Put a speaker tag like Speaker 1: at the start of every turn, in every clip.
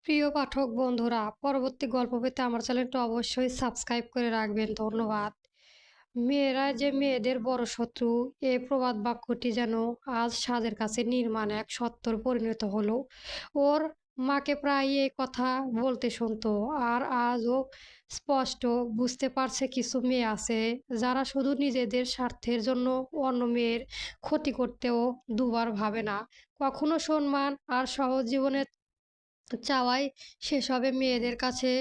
Speaker 1: প্রিয় পাঠক বন্ধুরা, পরবর্তী গল্প পেতে আমার চ্যানেলটা অবশ্যই সাবস্ক্রাইব করে রাখবেন। ধন্যবাদ। মেয়েরা যে মেয়েদের বড় শত্রু, এই প্রবাদ বাক্যটি যেন আজ সাজের কাছে নির্মাণ এক সত্যর পরিণত হলো। ওর মাকে প্রায়ই এই কথা বলতে শুনতো, আর আজও স্পষ্ট বুঝতে পারছে কিছু মেয়ে আছে যারা শুধু নিজেদের স্বার্থের জন্য অন্য মেয়ের ক্ষতি করতেও দুবার ভাবে না। কখনো সম্মান আর সহজ জীবনের চাওয়াই সেসবে মেয়েদের কাছে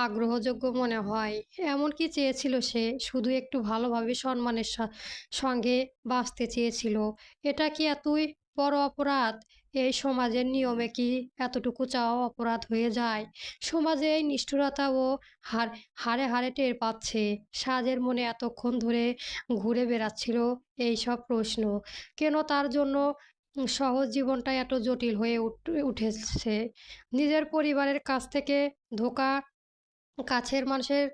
Speaker 1: আগ্রহযোগ্য মনে হয়। এমন কি চেয়েছিল সে? শুধু একটু ভালোভাবে সম্মানের সঙ্গে বাঁচতে চেয়েছিল। এটা কি এতই বড় অপরাধ? এই সমাজের নিয়মে কি এতটুকু চাওয়া অপরাধ হয়ে যায়? সমাজে এই নিষ্ঠুরতা ও হার হাড়ে হাড়ে টের পাচ্ছে। সাজের মনে এতক্ষণ ধরে ঘুরে বেড়াচ্ছিল এইসব প্রশ্ন। কেন তার জন্য সহজ জীবনটা এত জটিল হয়ে উঠেছে? নিজের পরিবারের কাছ থেকে ধোঁকা, কাছের মানুষের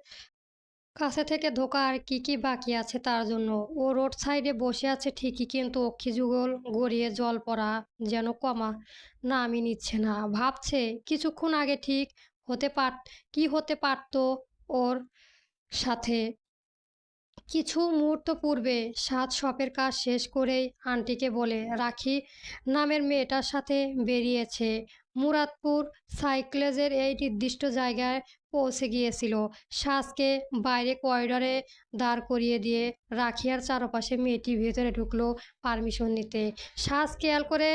Speaker 1: কাছে থেকে ধোঁকা, আর কি কি বাকি আছে তার জন্য। ও রোড সাইডে বসে আছে ঠিকই, কিন্তু অক্ষি যুগল গড়িয়ে জল পড়া যেন কমা নামই নিচ্ছে না। ভাবছে কিছুক্ষণ আগে ঠিক হতে পার কি হতে পারতো ওর সাথে। কিছু মুহূর্ত পূর্বে সাত শপের কাজ শেষ করেই আন্টিকে বলে রাখি নামের মেয়েটার সাথে বেরিয়েছে। মুরাদপুর সাইক্লেজের এই নির্দিষ্ট জায়গায় পৌঁছে গিয়েছিল। সাজকে বাইরে করিডরে দাঁড় করিয়ে দিয়ে রাখি আর চারপাশে মেয়েটি ভেতরে ঢুকলো পারমিশন নিতে। সাজ খেয়াল করে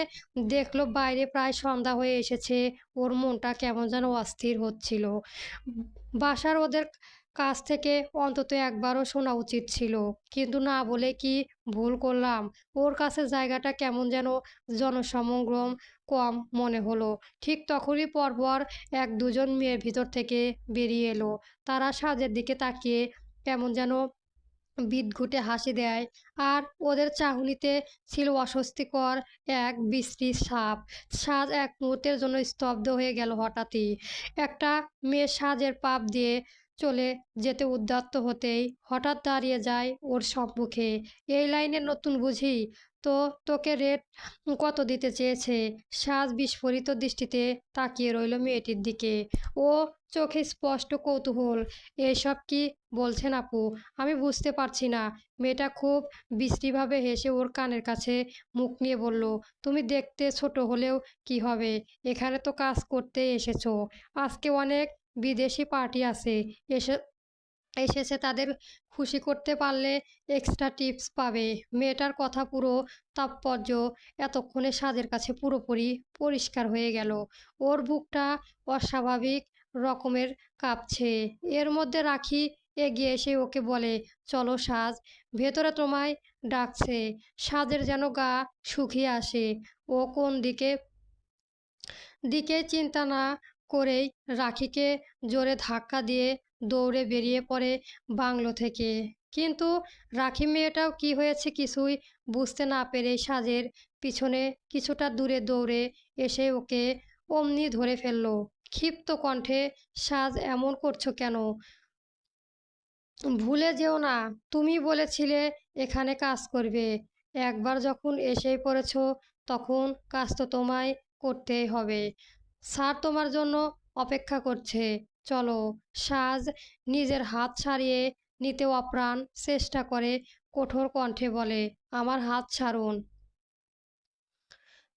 Speaker 1: দেখলো বাইরে প্রায় সন্ধ্যা হয়ে এসেছে। ওর মনটা কেমন যেন অস্থির হচ্ছিল। বাসার ওদের কাছ থেকে অন্তত একবারও শোনা উচিত ছিল, কিন্তু না বলে কি ভুল করলাম? ওর কাছে জায়গাটা কেমন যেন জনসমাগম কম মনে হলো। ঠিক তখনই পরপর এক দুজন মেয়ের ভিতর থেকে বেরিয়ে এলো। তারা সাজের দিকে তাকিয়ে কেমন যেন বিদঘুটে হাসি দেয়, আর ওদের চাহনিতে ছিল অস্বস্তিকর এক বিশ্রী ছাপ। সাজ এক মুহূর্তের জন্য স্তব্ধ হয়ে গেল। হঠাৎই একটা মেয়ে সাজের পাপ দিয়ে চলে যেতে উদ্যত হতেই হঠাৎ দাঁড়িয়ে যায় ওর সম্মুখে। এই লাইনে নতুন বুঝি? তো তোকে রেট কত দিতে চেয়েছে? সাজ বিস্ফোরিত দৃষ্টিতে তাকিয়ে রইল মেয়েটির দিকে। ও চোখে স্পষ্ট কৌতূহল। এসব কি বলছেন আপু? আমি বুঝতে পারছি না। মেয়েটা খুব বিশ্রীভাবে হেসে ওর কানের কাছে মুখ নিয়ে বলল, তুমি দেখতে ছোট হলেও কি হবে? এখানে তো কাজ করতে এসেছো। আজকে অনেক বিদেশি পার্টি আছে। এসে এসেছে তাদের খুশি করতে পারলে এক্সট্রা টিপস পাবে। মেয়েটার কথা পুরো তাৎপর্য এতক্ষণে সাজের কাছে পুরোপুরি পরিষ্কার হয়ে গেল। ওর বুকটা অস্বাভাবিক রকমের কাঁপছে। এর মধ্যে রাখি এগিয়ে এসে ওকে বলে, চলো সাজ, ভেতরে তোমায় ডাকছে। সাজের যেন গা শুকিয়ে আসে। ও কোন দিকে দিকে চিন্তা না করেই রাখিকে জোরে ধাক্কা দিয়ে দৌড়ে বেরিয়ে পড়ে বাংলো থেকে। কিন্তু রাখি মেয়েটাও কি হয়েছে কিছুই বুঝতে না পেরে সাজের পিছনে কিছুটা দূরে দৌড়ে এসে ওকে অমনি ধরে ফেলল। ক্ষিপ্ত কণ্ঠে, সাজ, এমন করছো কেন? ভুলে যেও না, তুমি বলেছিলে এখানে কাজ করবে। একবার যখন এসেই পড়েছ, তখন কাজ তো তোমায় করতেই হবে। স্যার তোমার জন্য অপেক্ষা করছে। চলো। সাজ নিজের হাত ছাড়িয়ে নিতেও আপ্রাণ চেষ্টা করে কঠোর কণ্ঠে বলে, আমার হাত ছাড়ুন।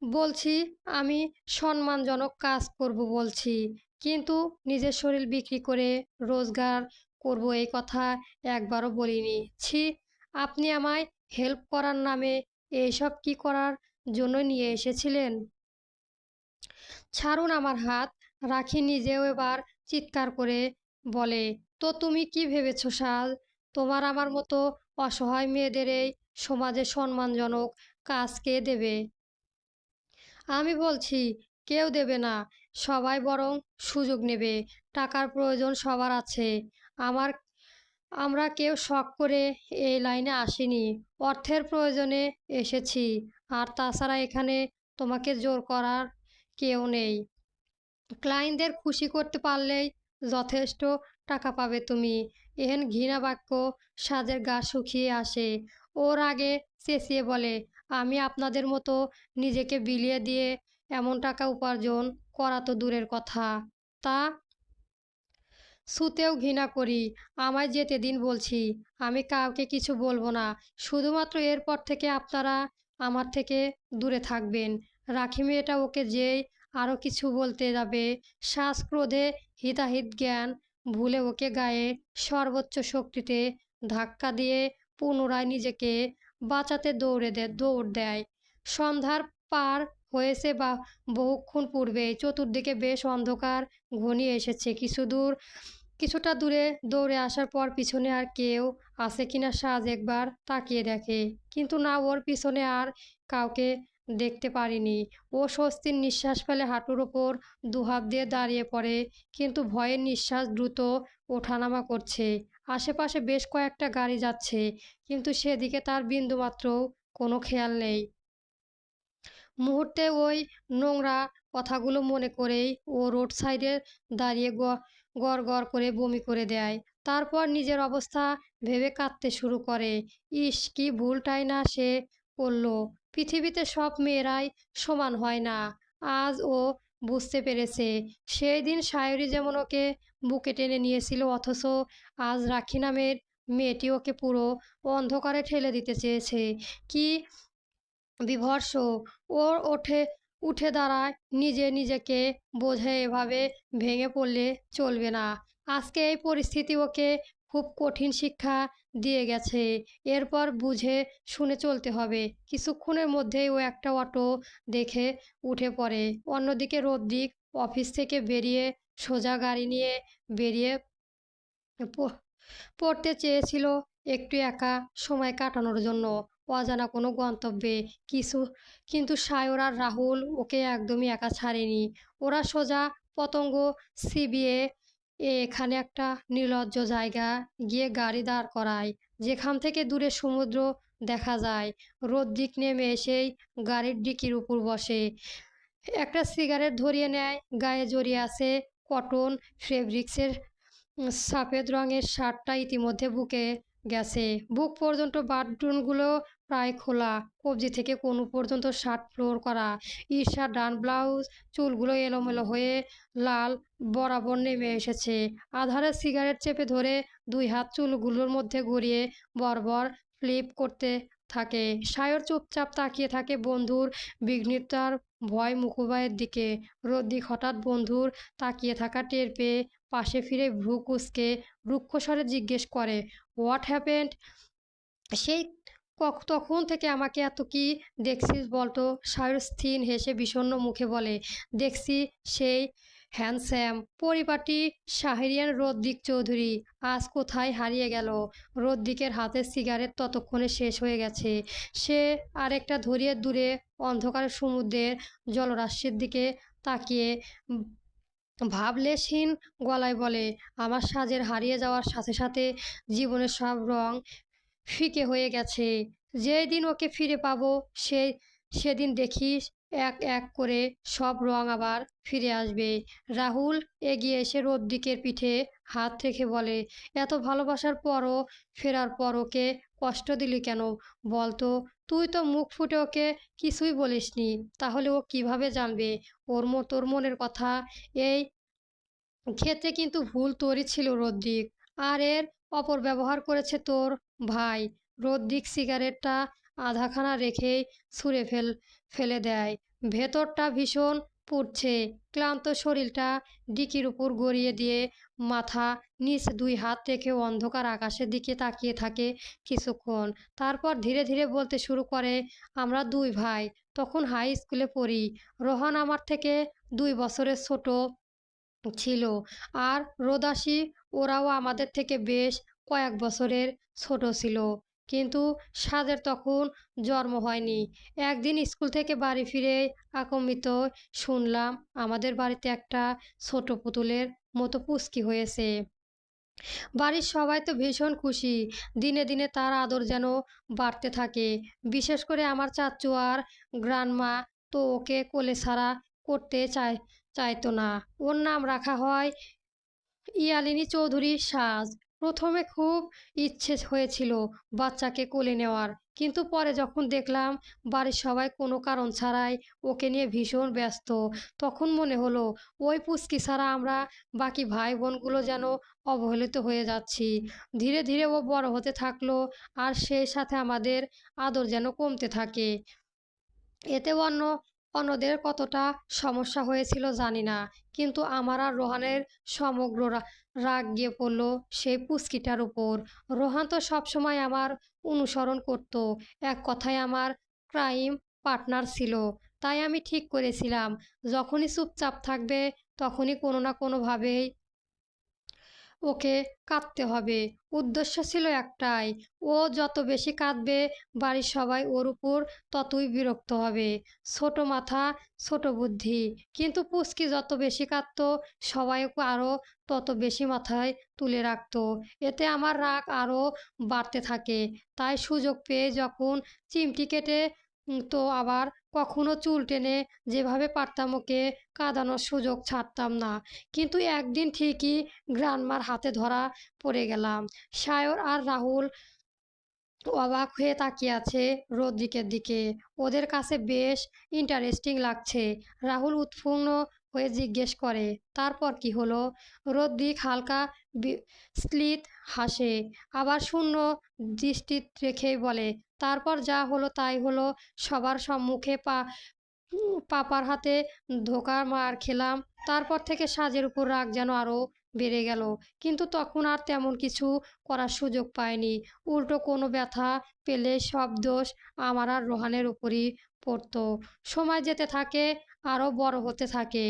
Speaker 1: বলছি, আমি সম্মানজনক কাজ করব বলছি, কিন্তু নিজের শরীর বিক্রি করে রোজগার করব এই কথা একবারও বলিনি। ছি! আপনি আমায় হেল্প করার নামে এইসব কি করার জন্য নিয়ে এসেছিলেন? ছাড়ুন আমার হাত। রাখি নিজেও এবার চিৎকার করে বলে, তো তুমি কি ভেবেছ সাজ? তোমার আমার মতো অসহায় মেয়েদের এই সমাজে সম্মানজনক কাজ কে দেবে? আমি বলছি, কেউ দেবে না। সবাই বরং সুযোগ নেবে। টাকার প্রয়োজন সবার আছে। আমার আমরা কেউ শখ করে এই লাইনে আসিনি। অর্থের প্রয়োজনে এসেছি। আর তাছাড়া এখানে তোমাকে জোর করার কেউ নেই। ক্লায়েন্টদের খুশি করতে পারলেই যথেষ্ট টাকা পাবে তুমি। এহেন ঘৃণা বাক্য সাজের গা শুকিয়ে আসে। ওর আগে চেঁচিয়ে বলে, আমি আপনাদের মতো নিজেকে বিলিয়ে দিয়ে এমন টাকা উপার্জন করা তো দূরের কথা, তা ছুঁতেও ঘৃণা করি। আমায় যেতে দিন বলছি। আমি কাউকে কিছু বলবো না। শুধুমাত্র এরপর থেকে আপনারা আমার থেকে দূরে থাকবেন। রাখি মেয়েটা ওকে যেই আরও কিছু বলতে যাবে, শ্বাস ক্রোধে হিতাহিত জ্ঞান ভুলে ওকে গায়ে সর্বোচ্চ শক্তিতে ধাক্কা দিয়ে পুনরায় নিজেকে বাঁচাতে দৌড় দেয়। সন্ধ্যার পার হয়েছে বা বহুক্ষণ পূর্বে। চতুর্দিকে বেশ অন্ধকার ঘনিয়ে এসেছে। কিছুটা দূরে দৌড়ে আসার পর পিছনে আর কেউ আছে কিনা সাজ একবার তাকিয়ে দেখে, কিন্তু না, ওর পিছনে আর কাউকে দেখতে পারিনি। ও স্বস্তির নিঃশ্বাস ফেলে হাঁটুর ওপর দুহাত দিয়ে দাঁড়িয়ে পড়ে, কিন্তু ভয়ের নিঃশ্বাস দ্রুত ওঠানামা করছে। আশেপাশে বেশ কয়েকটা গাড়ি যাচ্ছে, কিন্তু সেদিকে তার বিন্দুমাত্রও কোনো খেয়াল নেই। মুহূর্তে ওই নোংরা কথাগুলো মনে করেই ও রোড সাইডে দাঁড়িয়ে গড় করে বমি করে দেয়। তারপর নিজের অবস্থা ভেবে কাঁদতে শুরু করে। ইস, কি ভুলটাই না সে করলো। পৃথিবীতে সব মেয়েরাই সমান হয় না। আজ ও বুঝতে পেরেছে। সেই দিন সায়রী যেমন ওকে বুকে টেনে নিয়েছিল, অথচ আজ রাখি নামের মেয়েটি ওকে পুরো অন্ধকারে ঠেলে দিতে চেয়েছে। কি বিভৎস! ওর উঠে দাঁড়ায়, নিজেকে বোঝে এভাবে ভেঙে পড়লে চলবে না। আজকে এই পরিস্থিতি ওকে খুব কঠিন শিক্ষা দিয়ে গেছে। এরপর বুঝে শুনে চলতে হবে। কিছুক্ষণের মধ্যেই ও একটা অটো দেখে উঠে পড়ে। অন্যদিকে রদ্রিক অফিস থেকে বেরিয়ে সোজা গাড়ি নিয়ে বেরিয়ে পড়তে চেয়েছিল একটু একা সময় কাটানোর জন্য, অজানা কোনো গন্তব্যে। কিছু কিন্তু সায়র আর রাহুল ওকে একদমই একা ছাড়েনি। ওরা সোজা পতঙ্গ চিবিয়ে এখানে একটা নির্লজ্জ জায়গা গিয়ে গাড়ি দাঁড় করায়, যেখান থেকে দূরে সমুদ্র দেখা যায়। রদ্রিক নেমে এসেই গাড়ির ডিকির উপর বসে, একটা সিগারেট ধরিয়ে নেয়। গায়ে জড়িয়ে আছে কটন ফেব্রিক্সের সফেদ রঙের শার্টটা ইতিমধ্যে বুকে গেছে। বুক পর্যন্ত, বাটনগুলো প্রায় খোলা। কবজি থেকে কোণু পর্যন্ত শার্ট ফ্লোর করা। ঈর্ষার ডান ব্লাউজ চুলগুলো এলোমেলো হয়ে লাল বরাবর নেমে এসেছে। আধারে সিগারেট চেপে ধরে দুই হাত চুলগুলোর মধ্যে গড়িয়ে বরাবর ফ্লিপ করতে থাকে। সায়র চুপচাপ তাকিয়ে থাকে বন্ধুর বিঘ্নিতার ভয় মুখোভাবের দিকে। রদ্রিক হঠাৎ বন্ধুর তাকিয়ে থাকা টের পেয়ে পাশে ফিরে ভ্রু কুঁচকে রুক্ষস্বরে জিজ্ঞেস করে, হোয়াট হ্যাপেন্ড? সেই তখন থেকে আমাকে এত কি দেখছিস বলতো? সায়র স্থির হেসে বিষণ্ণ মুখে বলে, দেখছি সেই হ্যান্ডস্যাম পরিপাটি শাহরিয়ান রদ্রিক চৌধুরী আজ কোথায় হারিয়ে গেল। রদ্রিকের হাতের সিগারেট ততক্ষণে শেষ হয়ে গেছে। সে আরেকটা ধরিয়ে দূরে অন্ধকার সমুদ্রের জলরাশির দিকে তাকিয়ে ভাবলেশহীন গলায় বলে, আমার সাজের হারিয়ে যাওয়ার সাথে সাথে জীবনের সব রং ফিকে হয়ে গেছে। যেই দিন ওকে ফিরে পাবো সেদিন দেখিস এক এক করে সব রং আবার ফিরে আসবে। রাহুল এগিয়ে এসে রদ্রিকের পিঠে হাত রেখে বলে, এত ভালোবাসার পরও ফেরার পর ওকে কষ্ট দিলি কেন বলতো? তুই তো মুখ ফুটে ওকে কিছুই বলিসনি, তাহলে ও কিভাবে জানবে তোর মনের কথা? এই ক্ষেত্রে কিন্তু ভুল তোরই ছিল রদ্রিক, আর এর অপব্যবহার করেছে তোর ভাই। রদ্রিক সিগারেটটা আধাখানা রেখেই ছুঁড়ে ফেলে দেয়। ভেতরটা ভীষণ পুড়ছে। ক্লান্ত শরীরটা ডিকির উপর গড়িয়ে দিয়ে মাথা নিচে দুই হাত রেখে অন্ধকার আকাশের দিকে তাকিয়ে থাকে কিছুক্ষণ। তারপর ধীরে ধীরে বলতে শুরু করে, আমরা দুই ভাই তখন হাই স্কুলে পড়ি। রোহান আমার থেকে 2 বছরের ছোট ছিল, আর রোদাসী ওরাও আমাদের থেকে বেশ কয়েক বছরের ছোট ছিল। কিন্তু সাদের তখন জন্ম হয়নি। একদিন স্কুল থেকে বাড়ি ফিরে আচমকিত শুনলাম আমাদের বাড়িতে একটা ছোট পুতুলের মতো পুচকি হয়েছে। বাড়ির সবাই তো ভীষণ খুশি। দিনে দিনে তার আদর যেন বাড়তে থাকে। বিশেষ করে আমার চাচু আর গ্রান্ডমা তো ওকে কোলে ছাড়া করতে চাইতো না। ওর নাম রাখা হয় ইয়ালিনী চৌধুরী সাজ। প্রথমে খুব ইচ্ছে হয়েছিল বাচ্চাকে কোলে নেওয়ার, কিন্তু পরে যখন দেখলাম বাড়ির সবাই কোনো কারণ ছাড়াই ওকে নিয়ে ভীষণ ব্যস্ত, তখন মনে হলো ওই পুচকি ছাড়া আমরা বাকি ভাই বোনগুলো যেন অবহেলিত হয়ে যাচ্ছি। ধীরে ধীরে ও বড় হতে থাকলো, আর সেই সাথে আমাদের আদর যেন কমতে থাকে। এতে অন্যদের কতটা সমস্যা হয়েছিল জানি না, কিন্তু আমার আর রোহানের সমগ্র রাগ গিয়ে পড়ল সেই পুচকিটার উপর। রোহান তো সবসময় আমার অনুসরণ করত, এক কথায় আমার ক্রাইম পার্টনার ছিল। তাই আমি ঠিক করেছিলাম যখনই চুপচাপ থাকবে তখনই কোনো না কোনোভাবেই ওকে কাঁদতে হবে। উদ্দেশ্য ছিল একটাই, ও যত বেশি কাঁদবে বাড়ির সবাই ওর উপর ততই বিরক্ত হবে। ছোট মাথা, ছোট বুদ্ধি। কিন্তু পুচকি যত বেশি কাঁদতো সবাই ওকে আরও তত বেশি মাথায় তুলে রাখতো। এতে আমার রাগ আরও বাড়তে থাকে। তাই সুযোগ পেয়ে যখন চিমটি কেটে তো আবার কখনো চুল টেনে যেভাবে পারতাম ওকে কাঁদানোর সুযোগ ছাড়তাম না। কিন্তু একদিন ঠিকই গ্রান্মার হাতে ধরা পড়ে গেলাম। সায়র আর রাহুল অবাক হয়ে তাকিয়ে আছে রদ্রিকের দিকে। ওদের কাছে বেশ ইন্টারেস্টিং লাগছে। রাহুল উৎফুল্ল হয়ে জিজ্ঞেস করে, তারপর কি হলো? রদ্রিক হালকা স্লিত হাসে, আবার শূন্য দৃষ্টি রেখেই বলে, তারপর যা হলো তাই হলো। সবার সম্মুখে পাপার হাতে ধোকার মার খেলাম। তারপর থেকে সাজের উপর রাগ যেন আরও বেড়ে গেল। কিন্তু তখন আর তেমন কিছু করার সুযোগ পায়নি। উল্টো কোনো ব্যথা পেলে সব দোষ আমার আর রোহানের উপরই পড়তো। সময় যেতে থাকে, আরও বড় হতে থাকে।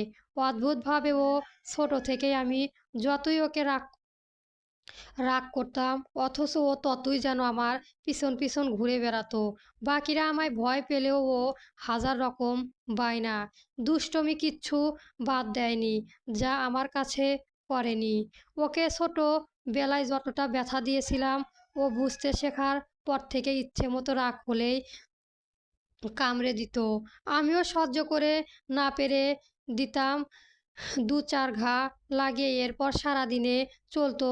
Speaker 1: অদ্ভুতভাবে ও ছোট থেকেই আমি যতই ওকে রাগ করতাম, অথচ ও ততই যেন আমার পিছন পিছন ঘুরে বেড়াতো। বাকিরা আমায় ভয় পেলেও ও হাজার রকম বায়না, দুষ্টমি কিচ্ছু বাদ দেয়নি যা আমার কাছে করেনি। ওকে ছোট বেলায় যতটা ব্যথা দিয়েছিলাম, ও বুঝতে শেখার পর থেকে ইচ্ছে মতো রাগ হলেই কামড়ে দিত। আমিও সহ্য করে না পেরে দিতাম দু চার ঘা লাগিয়ে। এরপর সারাদিনে চলতো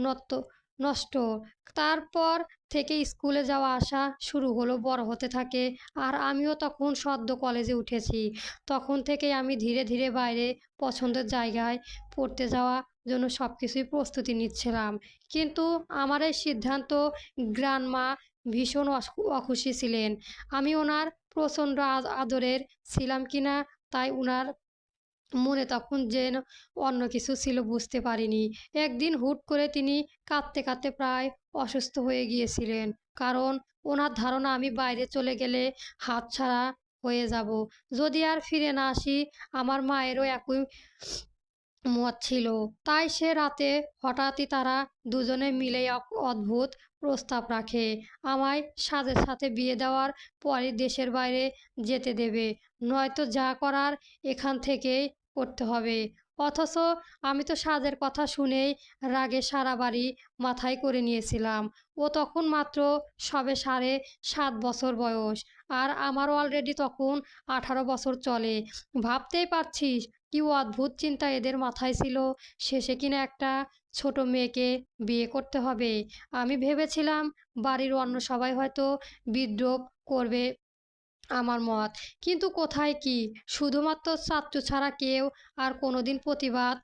Speaker 1: নত্ত নষ্ট। তারপর থেকে স্কুলে যাওয়া আসা শুরু হলো, বড় হতে থাকে। আর আমিও তখন সদ্য কলেজে উঠেছি। তখন থেকেই আমি ধীরে ধীরে বাইরে পছন্দের জায়গায় পড়তে যাওয়া জন্য সব কিছুই প্রস্তুতি নিচ্ছিলাম। কিন্তু আমার এই সিদ্ধান্ত গ্রান্মা ভীষণ অখুশি ছিলেন। আমি ওনার প্রচণ্ড আদরের ছিলাম কিনা তাই উনার মনে তখন যেন অন্য কিছু ছিল, বুঝতে পারিনি। একদিন হুট করে তিনি কাঁদতে কাঁদতে প্রায় অসুস্থ হয়ে গিয়েছিলেন। কারণ ওনার ধারণা আমি বাইরে চলে গেলে হাতছাড়া হয়ে যাব, যদি আর ফিরে না আসি। আমার মায়েরও একই মত ছিল। তাই সে রাতে হঠাৎই তারা দুজনে মিলে এক অদ্ভুত প্রস্তাব রাখে। আমায় সাজের সাথে বিয়ে দেওয়ার পরই দেশের বাইরে যেতে দেবে, নয়তো যা করার এখান থেকেই করতে হবে। অথচ আমি তো সাজের কথা শুনেই রাগে সারা বাড়ি মাথায় করে নিয়েছিলাম। ও তখন মাত্র সবে 7.5 বছর বয়স, আর আমার অলরেডি তখন 18 বছর চলে। ভাবতেই পারছিস কি অদ্ভুত চিন্তা এদের মাথায় ছিল। শেষে কিনা একটা ছোট মেয়েকে বিয়ে করতে হবে। আমি ভেবেছিলাম বাড়ির অন্য সবাই হয়তো বিদ্রূপ করবে আমার মত, কিন্তু কোথায় কি, শুধুমাত্র চাচ্চু ছাড়া কেউ আর কোনোদিন প্রতিবাদ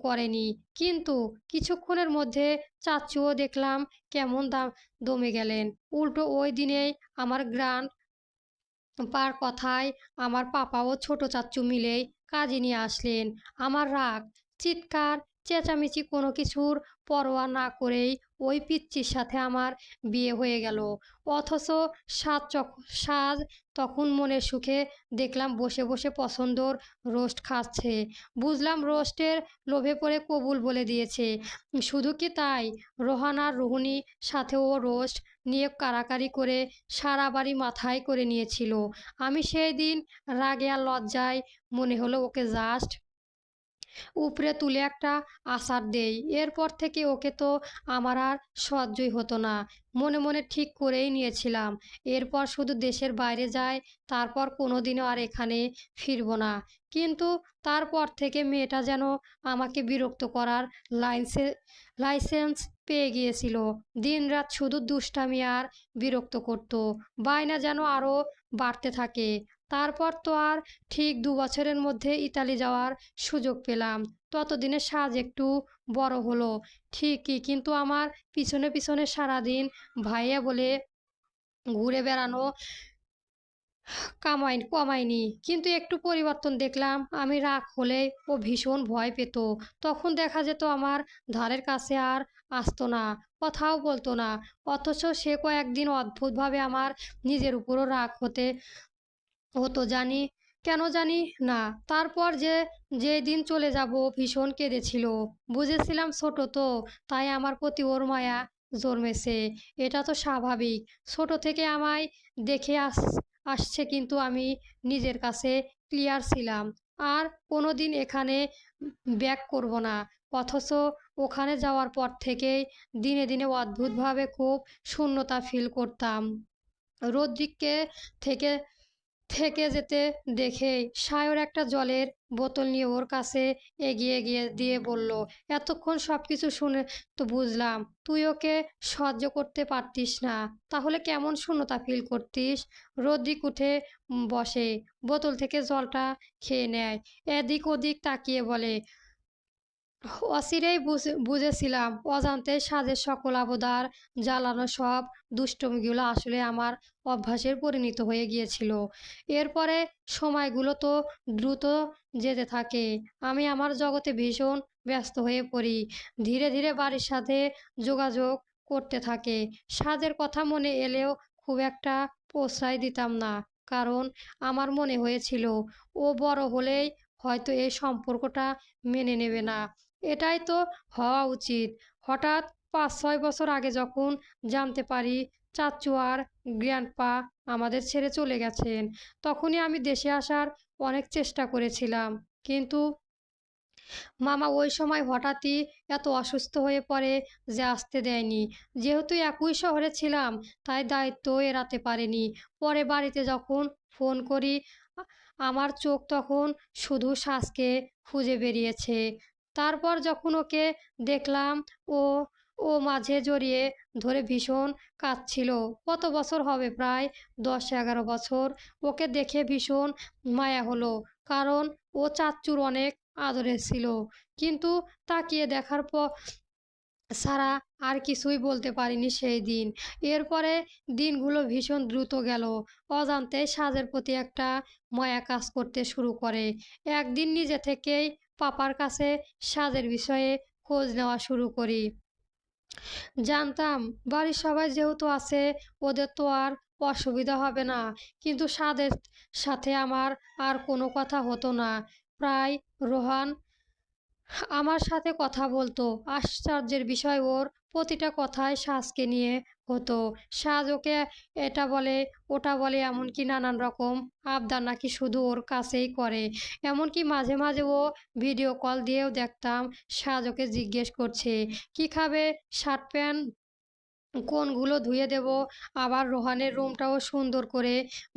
Speaker 1: করেনি। কিন্তু কিছুক্ষণের মধ্যে চাচ্চুও দেখলাম কেমন দমে গেলেন। উল্টো ওই দিনেই আমার গ্রান্ড পার কথায় আমার পাপা ও ছোট চাচ্চু মিলেই কাজে নিয়ে আসলেন। আমার রাগ, চিৎকার, চেঁচামেচি কোনো কিছুর পরোয়া না করেই ওই পিচ্চির সাথে আমার বিয়ে হয়ে গেল। অথচ সাজ তখন মনের সুখে দেখলাম বসে বসে পছন্দর রোস্ট খাচ্ছে। বুঝলাম রোস্টের লোভে পড়ে কবুল বলে দিয়েছে। শুধু কি তাই, রোহান আর রোহিণী সাথেও রোস্ট নিয়ে কাড়াকাড়ি করে সারা বাড়ি মাথায় করে নিয়েছিল। আমি সেই দিন রাগে আর লজ্জায় মনে হলো ওকে জাস্ট উপরে তুলে একটা আছাড় দেই। এরপর থেকে ওকে তো আমার আর সহ্যই হতো না। মনে মনে ঠিক করেই নিয়েছিলাম, এরপর শুধু দেশের বাইরে যাই, তারপর কোনোদিনও আর এখানে ফিরব না। কিন্তু তারপর থেকে মেয়েটা যেন আমাকে বিরক্ত করার লাইনসে লাইসেন্স পেয়ে গিয়েছিল। দিনরাত শুধু দুষ্টামি আর বিরক্ত করত। বায়না যেন আরও বাড়তে থাকে। তারপর তো আর ঠিক ২ বছরের মধ্যে ইতালি যাওয়ার সুযোগ পেলাম। ততদিনে সাজ একটু বড় হলো ঠিকই, কিন্তু আমার পিছনে পিছনে সারাদিন ভাইয়া বলে ঘুরে বেড়ানো কমায়নি। কিন্তু একটু পরিবর্তন দেখলাম। আমি রাগ হলে ও ভীষণ ভয় পেত। তখন দেখা যেত আমার ধারের কাছে আর আসতো না, কথাও বলতো না। অথচ সে কয়েকদিন অদ্ভুতভাবে আমার নিজের উপরও রাগ হতো কেন জানি না। তারপর যেদিন চলে যাব ভীষণ কেঁদেছিল। বুঝেছিলাম ছোট তো, তাই আমার প্রতি ওর মায়া জন্মেছে। এটা তো স্বাভাবিক। ছোট থেকে আমায় দেখে আসছে, কিন্তু আমি নিজের কাছে ক্লিয়ার ছিলাম আর কোনোদিন এখানে ব্যাক করব না। অথচ ওখানে যাওয়ার পর থেকেই দিনে দিনে অদ্ভুতভাবে খুব শূন্যতা ফিল করতাম। রোদ্রিককে থেকে থেকে যেতে দেখেই সায়র একটা জলের বোতল নিয়ে ওর কাছে এগিয়ে গিয়ে দিয়ে বলল, এতক্ষণ সবকিছু শুনে তো বুঝলাম তুই ওকে সহ্য করতে পারতিস না। তাহলে কেমন শূন্যতা ফিল করতিস? রদ্রিক উঠে বসে, বোতল থেকে জলটা খেয়ে নেয়, এদিক ওদিক তাকিয়ে বলে, অচিরেই বুঝেছিলাম অজান্তে সাজের সকল আবদার জ্বালানো সব দুষ্টুমিগুলো আসলে আমার অভ্যাসের পরিণত হয়ে গিয়েছিল। এরপরে সময়গুলো তো দ্রুত যেতে থাকে। আমি আমার জগতে ভীষণ ব্যস্ত হয়ে পড়ি। ধীরে ধীরে বাড়ির সাথে যোগাযোগ করতে থাকে। সাজের কথা মনে এলেও খুব একটা প্রশ্রয় দিতাম না, কারণ আমার মনে হয়েছিল ও বড় হলেই হয়তো এই সম্পর্কটা মেনে নেবে না। এটাই তো হওয়া উচিত। হঠাৎ ৫-৬ বছর আগে যখন জানতে পারি চাচ্চু আর গ্র্যান্ডপা আমাদের ছেড়ে চলে গেছেন, তখনই আমি দেশে আসার অনেক চেষ্টা করেছিলাম। কিন্তু মামা ওই সময় হঠাৎই এত অসুস্থ হয়ে পড়ে যে আসতে দেয়নি। যেহেতু একই শহরে ছিলাম, তাই দায়িত্ব এড়াতে পারিনি। পরে বাড়িতে যখন ফোন করি, আ- আমার চোখ তখন শুধু শ্বাসকে খুঁজে বেরিয়েছে। তারপর যখন ওকে দেখলাম, ও ও মাঝে জড়িয়ে ধরে ভীষণ কাঁদছিল। কত বছর হবে, প্রায় ১০-১১ বছর। ওকে দেখে ভীষণ মায়া হলো, কারণ ও চাচ্চুর অনেক আদরের ছিল। কিন্তু তাকিয়ে দেখার পর ছাড়া আর কিছুই বলতে পারিনি সেই দিন। এরপরে দিনগুলো ভীষণ দ্রুত গেল। অজান্তেই সাজের প্রতি একটা মায়া কাজ করতে শুরু করে। একদিন নিজে থেকেই পাপার কাছে সাজের বিষয়ে খোঁজ নেওয়া শুরু করি। জানতাম বাড়ির সবাই যেহেতু আছে, ওদের তো আর অসুবিধা হবে না। কিন্তু সাদের সাথে আমার আর কোনো কথা হতো না। প্রায় রোহান আমার সাথে কথা বলতো। আশ্চর্যের বিষয়, ওর প্রতিটা কথায় সাজকে নিয়ে হতো। সাজ ওকে এটা বলে, ওটা বলে, এমনকি নানান রকম আবদার নাকি শুধু ওর কাছেই করে। এমনকি মাঝে মাঝে ও ভিডিও কল দিয়েও দেখতাম সাজ ওকে জিজ্ঞেস করছে কি খাবে, শার্ট প্যান্ট কোনগুলো ধুয়ে দেব, আবার রোহানের রুমটাও সুন্দর করে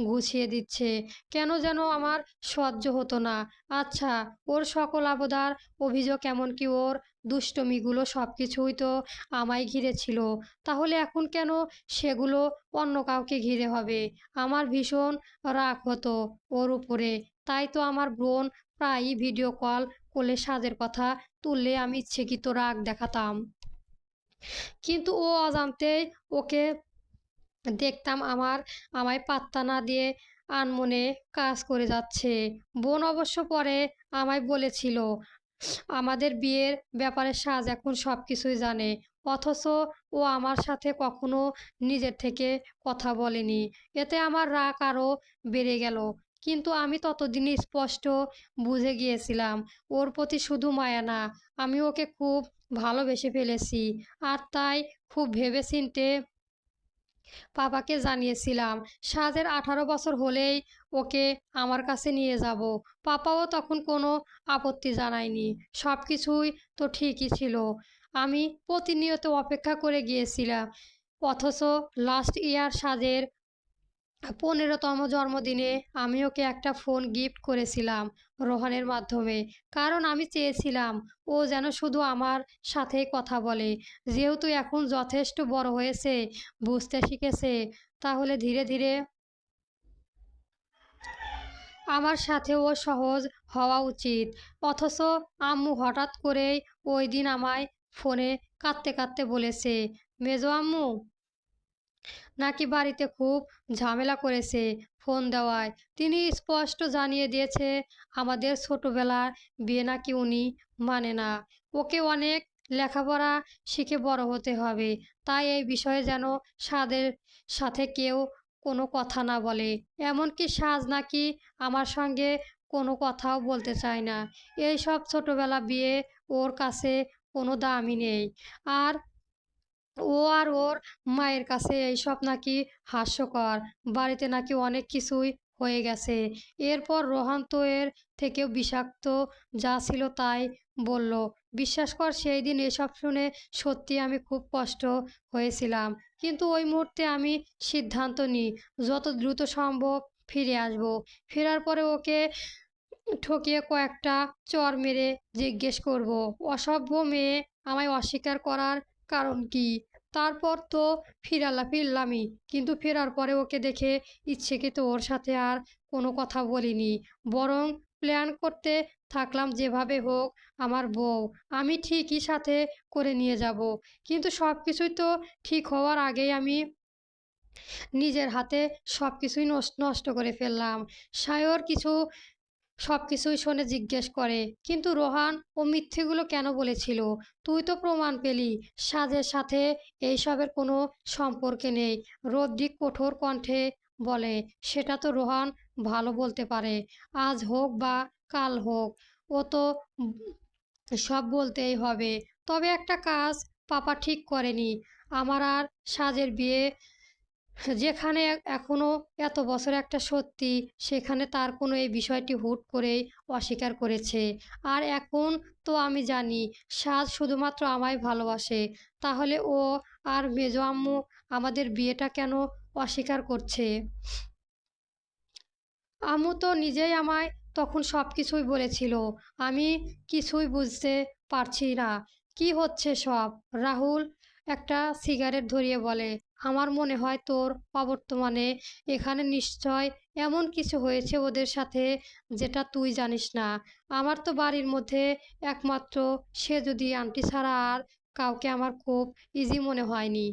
Speaker 1: গুছিয়ে দিচ্ছে। কেন যেন আমার সহ্য হতো না। আচ্ছা, ওর সকল আবদার, অভিযোগ, এমনকি ওর দুষ্টমিগুলো সবকিছুই তো আমায় ঘিরে ছিল। তাহলে এখন কেন সেগুলো অন্য কাউকে ঘিরে হবে? আমার ভীষণ রাগ হতো ওর উপরে। তাই তো আমার বোন প্রায়ই ভিডিও কল করলে সাজের কথা তুললে আমি ইচ্ছাকৃত রাগ দেখাতাম। কিন্তু ও অজান্তেই ওকে দেখতাম আমায় পাত্তা না দিয়ে আনমনে কাজ করে যাচ্ছে। বোন অবশ্য পরে আমায় বলেছিল আমাদের বিয়ের ব্যাপারে সাজ এখন সব কিছুই জানে। অথচ ও আমার সাথে কখনো নিজের থেকে কথা বলেনি। এতে আমার রাগ আরও বেড়ে গেল। কিন্তু আমি ততদিনে স্পষ্ট বুঝে গিয়েছিলাম ওর প্রতি শুধু মায়া না, আমি ওকে খুব ভালোবেসে ফেলেছি। আর তাই খুব ভেবেচিন্তে পাপাকে জানিয়েছিলাম সাজের 18 বছর হলেই ওকে আমার কাছে নিয়ে যাব। পাপাও তখন কোনো আপত্তি জানায়নি। সব কিছুই তো ঠিকই ছিল। আমি প্রতিনিয়ত অপেক্ষা করে গিয়েছিলাম। অথচ লাস্ট ইয়ার সাজের 15তম জন্মদিনে আমি ওকে একটা ফোন গিফট করেছিলাম রোহানের মাধ্যমে। কারণ আমি চেয়েছিলাম ও যেন শুধু আমার সাথেই কথা বলে। যেহেতু এখন যথেষ্ট বড় হয়েছে, বুঝতে শিখেছে, তাহলে ধীরে ধীরে আমার সাথেও সহজ হওয়া উচিত। অথচ আম্মু হঠাৎ করেই ওই দিন আমায় ফোনে কাঁদতে কাঁদতে বলেছে, মেজো আম্মু নাকি বাড়িতে খুব ঝামেলা করেছে ফোন দেওয়ায়। তিনি স্পষ্ট জানিয়ে দিয়েছে আমাদের ছোটবেলার বিয়ে নাকি উনি মানে না। ওকে অনেক লেখাপড়া শিখে বড় হতে হবে। তাই এই বিষয়ে যেন সাদের সাথে কেউ কোনো কথা না বলে। এমনকি সাজ নাকি আমার সঙ্গে কোনো কথাও বলতে চায় না। এই সব ছোটবেলা বিয়ে ওর কাছে কোনো দামই নেই। আর আর ওর মায়ের কাছে এইসব নাকি হাস্যকর। বাড়িতে নাকি অনেক কিছুই হয়ে গেছে। এরপর রোহান তো এর থেকেও বিষাক্ত যা ছিল তাই বলল। বিশ্বাস কর সেই দিন এসব শুনে সত্যি আমি খুব কষ্ট হয়েছিলাম। কিন্তু ওই মুহূর্তে আমি সিদ্ধান্ত নিই যত দ্রুত সম্ভব ফিরে আসব। ফেরার পরে ওকে ঠকিয়ে কয়েকটা চড় মেরে জিজ্ঞেস করব, অসভ্য মেয়ে, আমায় অস্বীকার করার কারণ কি? তারপর তো ফিরলামই। কিন্তু ফেরার পরে ওকে দেখে ইচ্ছেকৃত ওর সাথে আর কোনো কথা বলিনি। বরং প্ল্যান করতে থাকলাম যেভাবে হোক আমার বউ আমি ঠিকই সাথে করে নিয়ে যাব। কিন্তু সব কিছুই তো ঠিক হওয়ার আগেই আমি নিজের হাতে সব কিছুই নষ্ট করে ফেললাম। সায়র সবকিছুই শুনে জিজ্ঞেস করে, কিন্তু রোহান ও মিথ্যেগুলো কেন বলেছিল? তুই তো প্রমাণ পেলি সাজের সাথে এইসবের কোনো সম্পর্কে নেই। রদ্রিক কঠোর কণ্ঠে বলে, সেটা তো রোহান ভালো বলতে পারে। আজ হোক বা কাল হোক, ও তো সব বলতেই হবে। তবে একটা কাজ পাপা ঠিক করেনি, আমার আর সাজের বিয়ে। যেখানে এখনো এত বছর একটা সত্যি, সেখানে তার কোনো এই বিষয়টি হুট করেই অস্বীকার করেছে। আর এখন তো আমি জানি সাজ শুধুমাত্র আমায় ভালোবাসে। তাহলে ও আর মেজো আম্মু আমাদের বিয়েটা কেন অস্বীকার করছে? আম্মু তো নিজেই আমায় তখন সব কিছুই বলেছিল। আমি কিছুই বুঝতে পারছি না কি হচ্ছে সব। রাহুল একটা সিগারেট ধরিয়ে বলে, আমার মনে হয় তোর অবর্তমানে এখানে নিশ্চয় এমন কিছু হয়েছে ওদের সাথে যেটা তুই জানিস না। আমার তো বাড়ির মধ্যে একমাত্র সে, যদি আন্টি ছাড়া আর কাউকে আমার খুব ইজি মনে হয়নি।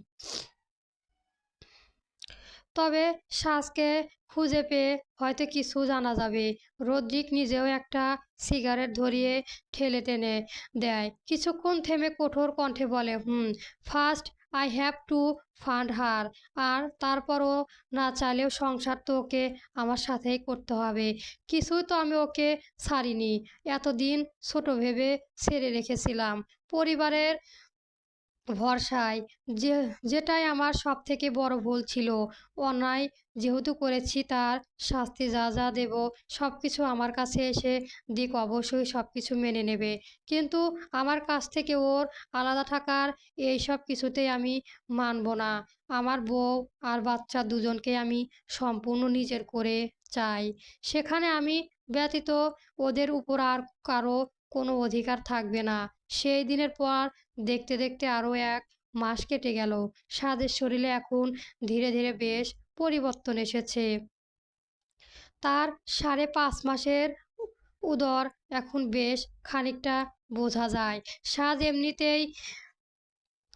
Speaker 1: তবে সাজকে খুঁজে পেয়ে হয়তো কিছু জানা যাবে। রদ্রিক নিজেও একটা সিগারেট ধরিয়ে ঠেলে টেনে দেয়। কিছুক্ষণ থেমে কঠোর কণ্ঠে বলে, first I have to fund her. আর তারপরও না চাইলেও সংসার তো ওকে আমার সাথেই করতে হবে। কিছুই তো আমি ওকে ছাড়িনি। এতদিন ছোট ভেবে ছেড়ে রেখেছিলাম পরিবারের ভরসায়। যে যেটাই আমার সবথেকে বড় ভুল ছিল। অন্যায় যেহেতু করেছি তার শাস্তি যা যা দেব সবকিছু আমার কাছে এসে দিক, অবশ্যই সবকিছু মেনে নেবে। কিন্তু আমার কাছ থেকে ওর আলাদা থাকার এইসব কিছুতেই আমি মানব না। আমার বউ আর বাচ্চা দুজনকে আমি সম্পূর্ণ নিজের করে চাই। সেখানে আমি ব্যতীত ওদের উপর আর কারো কোনো অধিকার থাকবে না। সেই দিনের পর দেখতে দেখতে আরও 1 মাস কেটে গেল। সাদের শরীরে এখন ধীরে ধীরে বেশ পরিবর্তন এসেছে। তার 5.5 মাসের উদর এখন বেশ খানিকটা বোঝা যায়। সাজ এমনিতেই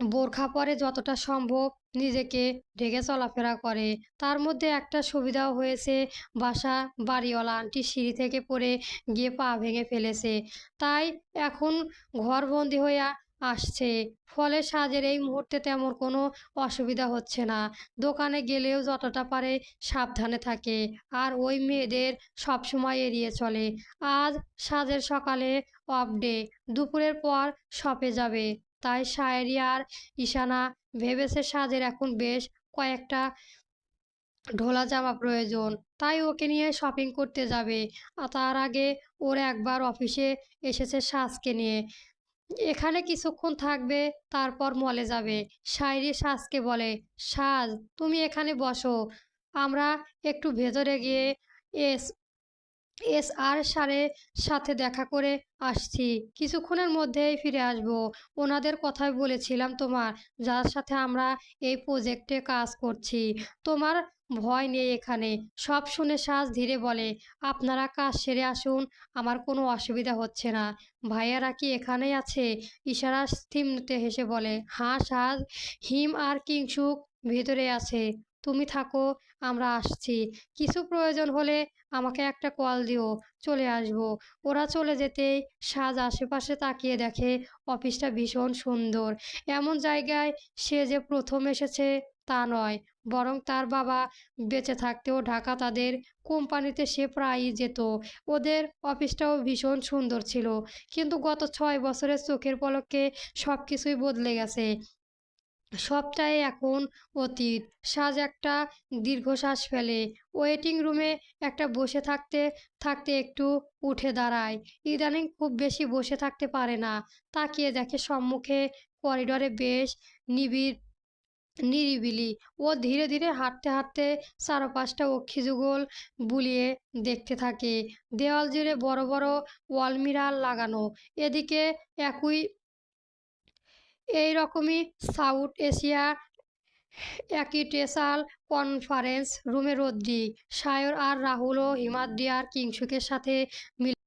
Speaker 1: বোরখা পরে যতটা সম্ভব নিজেকে ঢেকে চলাফেরা করে। তার মধ্যে একটা সুবিধাও হয়েছে, বাসা বাড়িওয়ালা আন্টি সিঁড়ি থেকে পড়ে গিয়ে পা ভেঙে ফেলেছে। তাই এখন ঘরবন্দি হয়ে আসছে। ফলে সাজের এই মুহূর্তে তেমন কোনো অসুবিধা হচ্ছে না। দোকানে গেলেও যতটা পারে সাবধানে থাকে। আর ওই মেয়েদের সবসময় এড়িয়ে চলে। আজ সাজের সকালে অফ ডে, দুপুরের পর শপে যাবে। তাই শায়েরি আর ঈশানা ভেবেছে সাজের এখন বেশ কয়েকটা ঢোলা জামা প্রয়োজন, তাই ওকে নিয়ে শপিং করতে যাবে। তার আগে ওর একবার অফিসে এসেছে সাজকে নিয়ে। এখানে কিছুক্ষণ থাকবে, তারপর মলে যাবে। সায়রি সাজকে বলে, সাজ তুমি এখানে বসো, আমরা একটু ভেতরে গিয়ে এস আর স্যারের সাথে দেখা করে আসছি। কিছুক্ষণের মধ্যেই ফিরে আসব। ওনাদের কথাই বলেছিলাম তোমার, যার সাথে আমরা এই প্রজেক্টে কাজ করছি। তোমার ভয় নেই এখানে। সব শুনে সাজ ধীরে বলে, আপনারা কাজ সেরে আসুন, আমার কোনো অসুবিধা হচ্ছে না। ভাইয়ারা কি এখানেই আছে? ইশারা স্থিমতে হেসে বলে, হ্যাঁ সাজ, হিম আর কিংসুক ভেতরে আছে। তুমি থাকো, আমরা আসছি। কিছু প্রয়োজন হলে আমাকে একটা কল দিও, চলে আসবো। ওরা চলে যেতেই সাজ আশেপাশে তাকিয়ে দেখে অফিসটা ভীষণ সুন্দর। এমন জায়গায় সে যে প্রথম এসেছে তা নয়, বরং তার বাবা বেঁচে থাকতেও ঢাকা তাদের কোম্পানিতে সে প্রায়ই যেত। ওদের অফিসটাও ভীষণ সুন্দর ছিল, কিন্তু গত 6 বছরের চোখের পলকে সব কিছুই বদলে গেছে। সবটাই এখন অতীত। সাজ একটা দীর্ঘশ্বাস ফেলে। ওয়েটিং রুমে একটা বসে থাকতে থাকতে একটু উঠে দাঁড়ায়। ইদানিং খুব বেশি বসে থাকতে পারে না। তাকিয়ে দেখে সম্মুখে করিডরে বেশ নিবিড় নিরিবিলি। ও ধীরে ধীরে হাঁটতে হাঁটতে চারপাশটা অক্ষিযুগল বুলিয়ে দেখতে থাকে। দেওয়াল জুড়ে বড় বড় ওয়াল মিরার লাগানো। এদিকে একই এই রকমই সাউথ এশিয়া অ্যাকিটেসাল কনফারেন্স রুমে রদ্রিক, সায়র আর রাহুল ও হিমাদ্রি আর কিংসুকের সাথে মিলে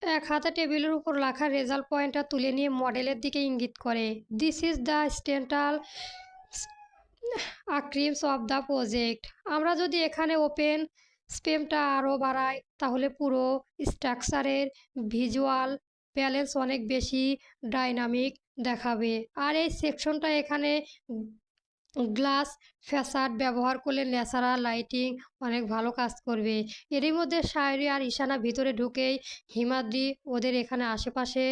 Speaker 1: এক হাতে টেবিলের উপর লেখা রেজাল্ট পয়েন্টটা তুলে নিয়ে মডেলের দিকে ইঙ্গিত করে। দিস ইজ দ্য স্টেন্টাল আক্রিমস অফ দ্য প্রজেক্ট। আমরা যদি এখানে ওপেন স্পেমটা আরও বাড়াই, তাহলে পুরো স্ট্রাকচারের ভিজুয়াল ব্যালেন্স অনেক বেশি ডাইনামিক দেখাবে। আর এই সেকশনটা এখানে গ্লাস ফ্যাসাড ব্যবহার করলে ন্যাচারাল লাইটিং অনেক ভালো কাজ করবে। এরই মধ্যে শায়রি আর ঈশানা ভিতরে ঢুকেই হিমাদ্রি ওদের এখানে আশেপাশে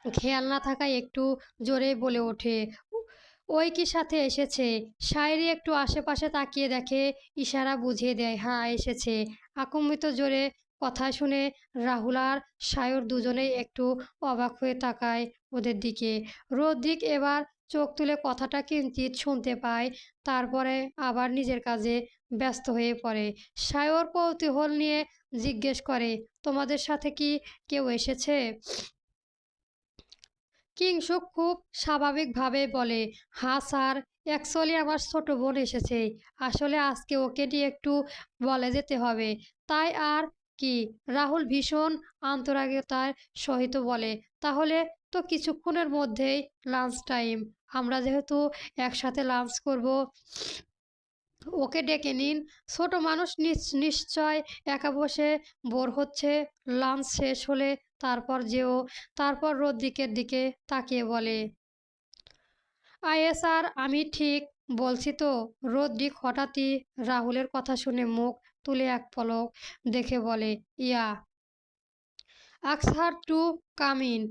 Speaker 1: খেয়াল না থাকায় একটু জোরে বলে ওঠে, ওই কি সাথে এসেছে? শায়রি একটু আশেপাশে তাকিয়ে দেখে, ইশারা বুঝিয়ে দেয়, হ্যাঁ এসেছে। আকুম্বিত জোরে কথা শুনে রাহুল আর সায়র দুজনেই একটু অবাক হয়ে তাকায় ওদের দিকে। রদ্রিক এবার চোখ তুলে কথাটা কিঞ্চিৎ শুনতে পায়, তারপরে আবার নিজের কাজে ব্যস্ত হয়ে পড়ে। সায়র কৌতূহল নিয়ে জিজ্ঞেস করে, তোমাদের সাথে কি কেউ এসেছে? কিংসুক খুব স্বাভাবিকভাবে বলে, হ্যাঁ স্যার, অ্যাকচুয়ালি আমার ছোট বোন এসেছে। আসলে আজকে ওকে নিয়ে একটু বলে যেতে হবে, তাই আর কি। রাহুল ভীষণ আন্তরিকতার সহিত বলে, তাহলে তো কিছুক্ষণের মধ্যেই লাঞ্চ টাইম। আমরা যেহেতু একসাথে লাঞ্চ করব, ওকে ডেকে নিন। ছোট মানুষ নিশ্চয় একা বসে বোর হচ্ছে। লাঞ্চ শেষ হলে তারপর যেও। তারপর রদ্রিকের দিকে তাকিয়ে বলে, আইএসআর আমি ঠিক বলছি তো? রদ্রিক হঠাৎই রাহুলের কথা শুনে মুখ তুলে এক পলক দেখে বলে, yeah, ask her to come in.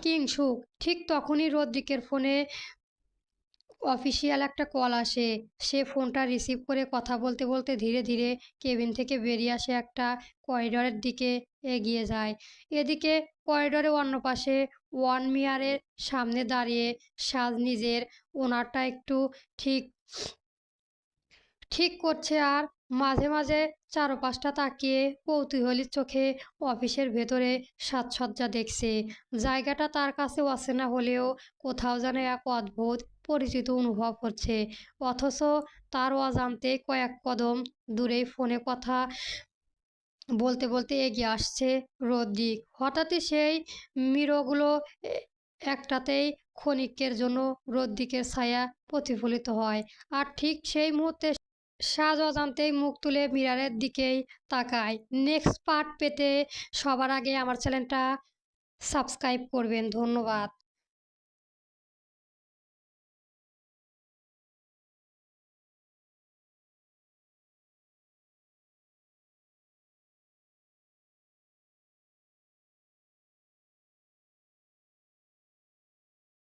Speaker 1: Kingshuk. ঠিক তখনই রদ্রিকের ফোনে অফিসিয়াল একটা কল আসে। সে ফোনটা রিসিভ করে কথা বলতে বলতে ধীরে ধীরে কেবিন থেকে বেরিয়ে আসে, একটা করিডরের দিকে এগিয়ে যায়। এদিকে করিডরে অন্য পাশে ওয়ান মিয়ারের সামনে দাঁড়িয়ে সাজ নিজের ওনারটা একটু ঠিক ঠিক করছে আর মাঝে মাঝে চারপাশটা তাকিয়ে কৌতূহলী চোখে অফিসের ভেতরে সাজসজ্জা দেখছে। জায়গাটা তার কাছে অচেনা হলেও কোথাও যেন এক অদ্ভুত পরিচিত অনুভব হচ্ছে। অথচ তার অজান্তে কয়েক কদম দূরেই ফোনে কথা বলতে বলতে এগিয়ে আসছে রদ্রিক। হঠাৎই সেই মিররগুলো একটাতেই ক্ষণিকের জন্য রদ্রিকের ছায়া প্রতিফলিত হয়, আর ঠিক সেই মুহূর্তে সাজ অজান্তেই মুখ তুলে মিররের দিকেই তাকায়। নেক্সট পার্ট পেতে সবার আগে আমার চ্যানেলটা সাবস্ক্রাইব করবেন। ধন্যবাদ।